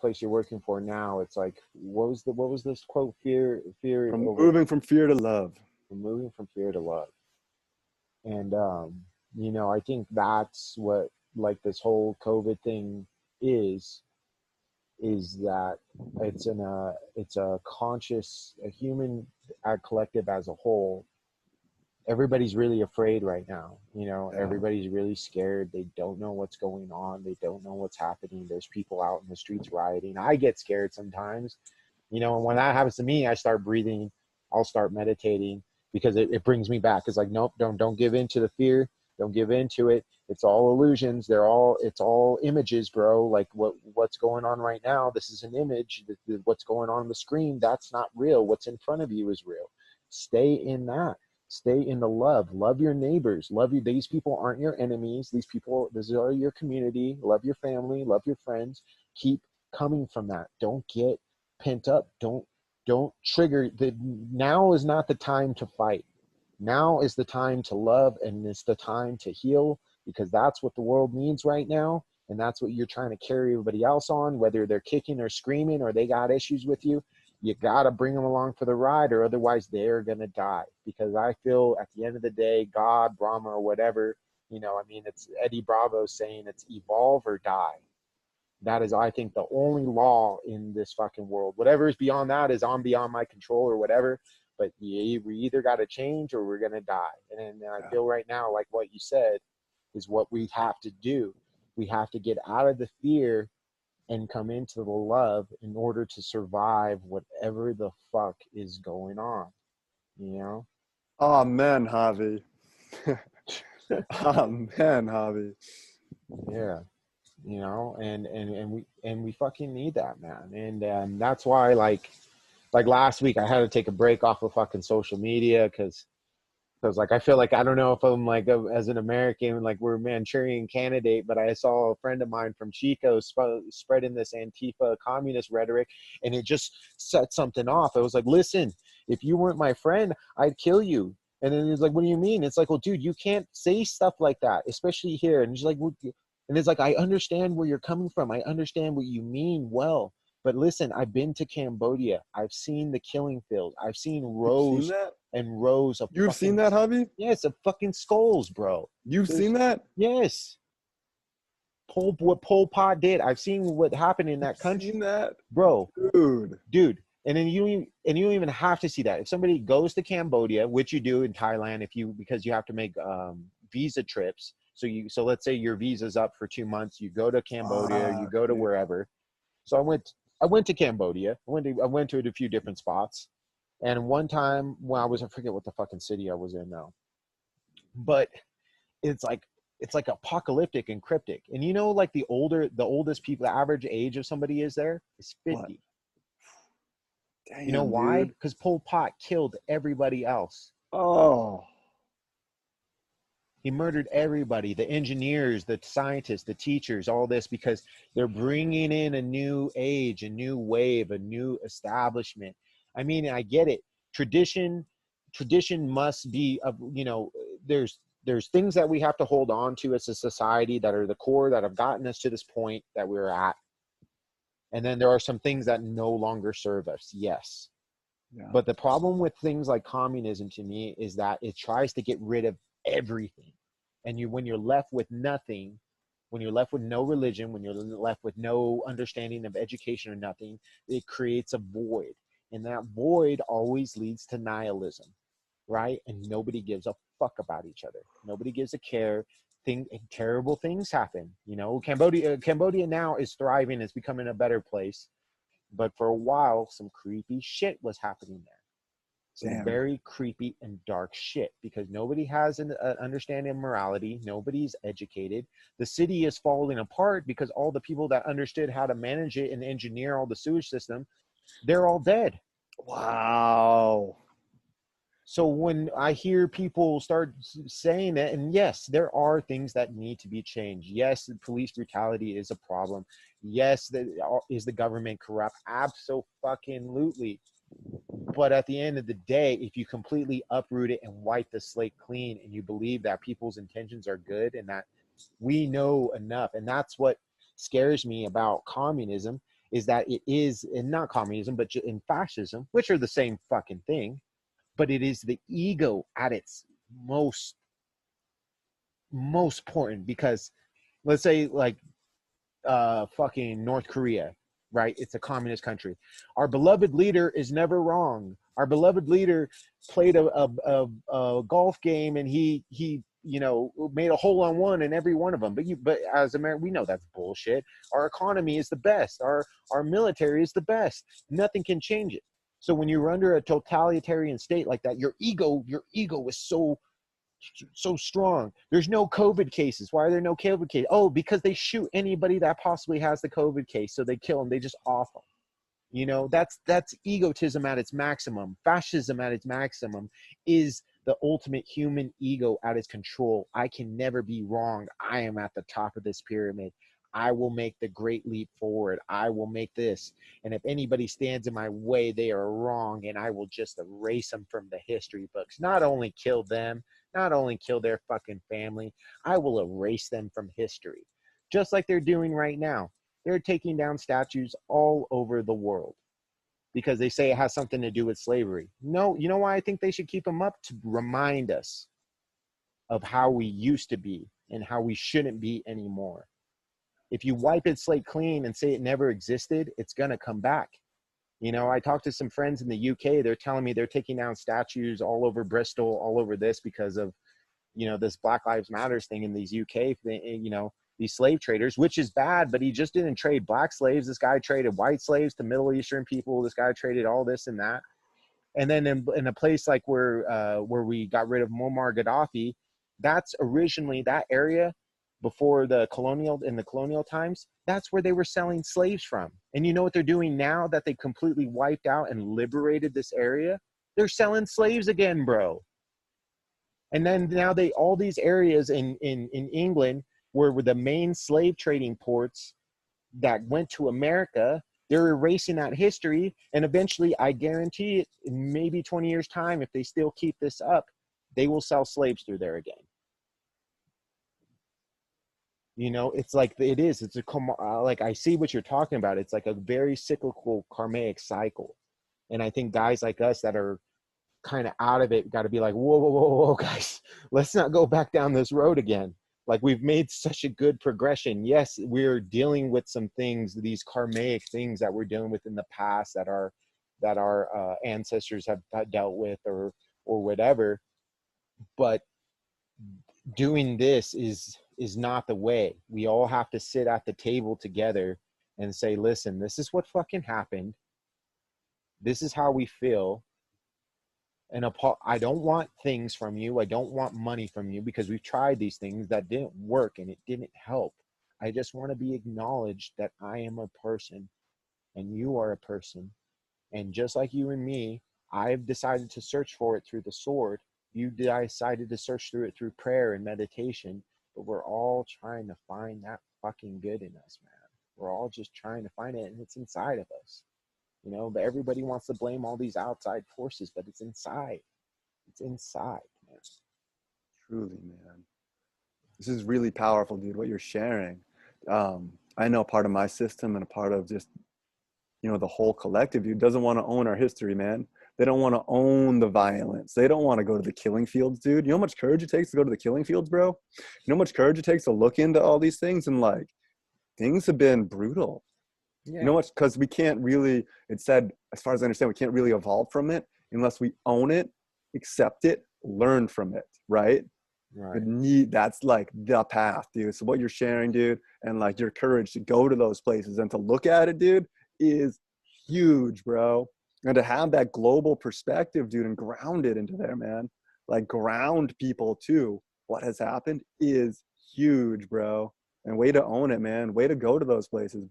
place you're working for now, it's like, what was this quote? Fear Moving from fear to love. Moving from fear to love. And I think that's what like this whole COVID thing is that it's a conscious, a human, a collective as a whole. Everybody's really afraid right now. Everybody's really scared. They don't know what's going on. They don't know what's happening. There's people out in the streets rioting. I get scared sometimes, and when that happens to me, I start breathing. I'll start meditating because it brings me back. It's like, nope, don't give in to the fear. Don't give in to it. It's all illusions. It's all images, bro. Like what's going on right now. This is an image. What's going on the screen, that's not real. What's in front of you is real. Stay in that. Stay in the love. Love your neighbors. Love you. These people aren't your enemies. These are your community. Love your family. Love your friends. Keep coming from that. Don't get pent up. Don't trigger. Now is not the time to fight. Now is the time to love, and it's the time to heal, because that's what the world needs right now. And that's what you're trying to carry everybody else on, whether they're kicking or screaming or they got issues with you. You got to bring them along for the ride, or otherwise they're going to die. Because I feel at the end of the day, God, Brahma, or whatever, it's Eddie Bravo saying it's evolve or die. That is, I think, the only law in this fucking world. Whatever is beyond that is beyond my control or whatever. But we either got to change or we're going to die. And I feel right now, like what you said, is what we have to do. We have to get out of the fear and come into the love in order to survive whatever the fuck is going on, Amen, Javi. Amen, Javi. Yeah. And we fucking need that, man. And that's why like last week I had to take a break off of fucking social media because like I feel like, I don't know if I'm like as an American, like we're a Manchurian candidate, but I saw a friend of mine from Chico spreading this Antifa communist rhetoric, and it just set something off. I was like, listen, if you weren't my friend, I'd kill you. And then he's like, what do you mean? It's like, well, dude, you can't say stuff like that, especially here. And he's like, and it's like, I understand where you're coming from. I understand what you mean well. But listen, I've been to Cambodia. I've seen the killing field. I've seen rows and rows of You've seen that, Javi? Yes, of fucking skulls, bro. You've seen that? Yes. What Pol Pot did. I've seen what happened in that country. Seen that? Bro. Dude. And then you don't even have to see that. If somebody goes to Cambodia, which you do in Thailand, because you have to make visa trips. So let's say your visa's up for 2 months, you go to Cambodia, you go to wherever. So I went to Cambodia. I went to a few different spots. And one time when I forget what the fucking city I was in now. But it's like apocalyptic and cryptic. And like the oldest people, the average age of somebody is 50. What? Damn, you know why? Because Pol Pot killed everybody else. Oh. He murdered everybody, the engineers, the scientists, the teachers, all this, because they're bringing in a new age, a new wave, a new establishment. I mean, I get it. Tradition must be, there's things that we have to hold on to as a society that are the core that have gotten us to this point that we're at. And then there are some things that no longer serve us. Yes. Yeah. But the problem with things like communism to me is that it tries to get rid of everything. And when you're left with nothing, when you're left with no religion, when you're left with no understanding of education or nothing, it creates a void. And that void always leads to nihilism, right? And nobody gives a fuck about each other. Nobody gives a care. Terrible things happen. Cambodia now is thriving. It's becoming a better place. But for a while, some creepy shit was happening there. Some very creepy and dark shit, because nobody has an understanding of morality. Nobody's educated. The city is falling apart because all the people that understood how to manage it and engineer all the sewage system, they're all dead. Wow. So when I hear people start saying that, and yes, there are things that need to be changed. Yes, police brutality is a problem. Yes, is the government corrupt? Abso-fucking-lutely. But at the end of the day, if you completely uproot it and wipe the slate clean, and you believe that people's intentions are good and that we know enough, and that's what scares me about communism, is that it is, and not communism, but in fascism, which are the same fucking thing, but it is the ego at its most important. Because let's say like fucking North Korea, right? It's a communist country. Our beloved leader is never wrong. Our beloved leader played a golf game, and he made a hole on one in every one of them. But as American, we know that's bullshit. Our economy is the best. Our military is the best. Nothing can change it. So when you're under a totalitarian state like that, your ego is so strong. There's no COVID cases. Why are there no COVID cases? Oh, because they shoot anybody that possibly has the COVID case, so they kill them. They just off them. You know, that's egotism at its maximum. Fascism at its maximum is the ultimate human ego at its control. I can never be wrong. I am at the top of this pyramid. I will make the great leap forward. I will make this. And if anybody stands in my way, they are wrong, and I will just erase them from the history books. Not only kill them, not only kill their fucking family, I will erase them from history. Just like they're doing right now. They're taking down statues all over the world because they say it has something to do with slavery. No, you know why I think they should keep them up? To remind us of how we used to be and how we shouldn't be anymore. If you wipe its slate clean and say it never existed, it's going to come back. You know, I talked to some friends in the UK. They're telling me they're taking down statues all over Bristol, all over this because of, you know, this Black Lives Matters thing in these UK, you know, these slave traders, which is bad, but he just didn't trade black slaves. This guy traded white slaves to Middle Eastern people. This guy traded all this and that. And then in a place like where we got rid of Muammar Gaddafi, that's originally that area before the colonial times, that's where they were selling slaves from. And you know what they're doing now that they completely wiped out and liberated this area? They're selling slaves again, bro. And then now all these areas in England were the main slave trading ports that went to America. They're erasing that history. And eventually, I guarantee it, in maybe 20 years time, if they still keep this up, they will sell slaves through there again. You know, it's like it's like, I see what you're talking about. It's like a very cyclical karmic cycle. And I think guys like us that are kind of out of it got to be like, whoa, guys, let's not go back down this road again. Like, we've made such a good progression. Yes, we're dealing with some things, these karmic things that we're dealing with in the past that our ancestors have dealt with or whatever. But doing this is not the way. We all have to sit at the table together and say, listen, this is what fucking happened. This is how we feel. And I don't want things from you. I don't want money from you, because we've tried these things that didn't work and it didn't help. I just want to be acknowledged that I am a person and you are a person. And just like you and me, I've decided to search for it through the sword. You decided to search through it through prayer and meditation. But we're all trying to find that fucking good in us, man. We're all just trying to find it, and it's inside of us. You know, but everybody wants to blame all these outside forces, but it's inside. It's inside, man. Truly, man. This is really powerful, dude, what you're sharing. I know part of my system and a part of just, you know, the whole collective, dude, doesn't want to own our history, man. They don't want to own the violence. They don't want to go to the killing fields, dude. You know how much courage it takes to go to the killing fields, bro? You know how much courage it takes to look into all these things? And like, things have been brutal. Yeah. You know what? Because we can't really, it said, as far as I understand, we can't really evolve from it unless we own it, accept it, learn from it, right? Right. That's like the path, dude. So what you're sharing, dude, and like your courage to go to those places and to look at it, dude, is huge, bro. And to have that global perspective, dude, and ground it into there, man. Like, ground people to what has happened is huge, bro. And way to own it, man. Way to go to those places.